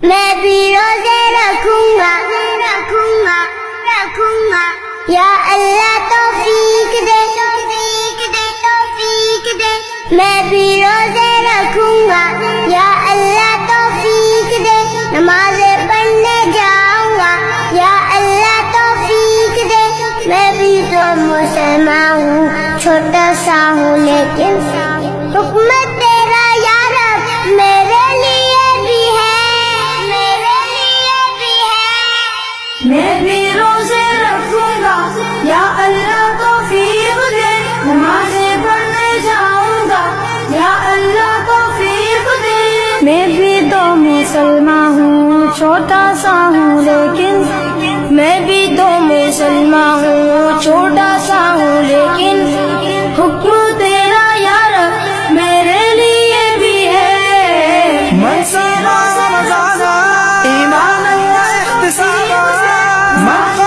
میں بھی روزے رکھوں گا یا اللہ توفیق دے میں بھی روزے رکھوں گا یا اللہ توفیق دے نمازیں پڑھنے جاؤں گا یا اللہ توفیق دے میں بھی تو مسلمان ہوں چھوٹا سا ہوں لیکن حکم تیرا یا رب میرے لیے بھی ہے میں بھی روزے رکھوں گا یا اللہ توفیق دے نمازیں پڑھنے جاؤں گا یا اللہ توفیق دے میں بھی تو مسلمان ہوں چھوٹا سا ہوں لیکن میں بھی تو مسلمان ہوں چھوٹا سا ہوں لیکن حکم تیرا یا رب میرے لیے بھی ہے من صام رمضان ایمانا واحتسابا من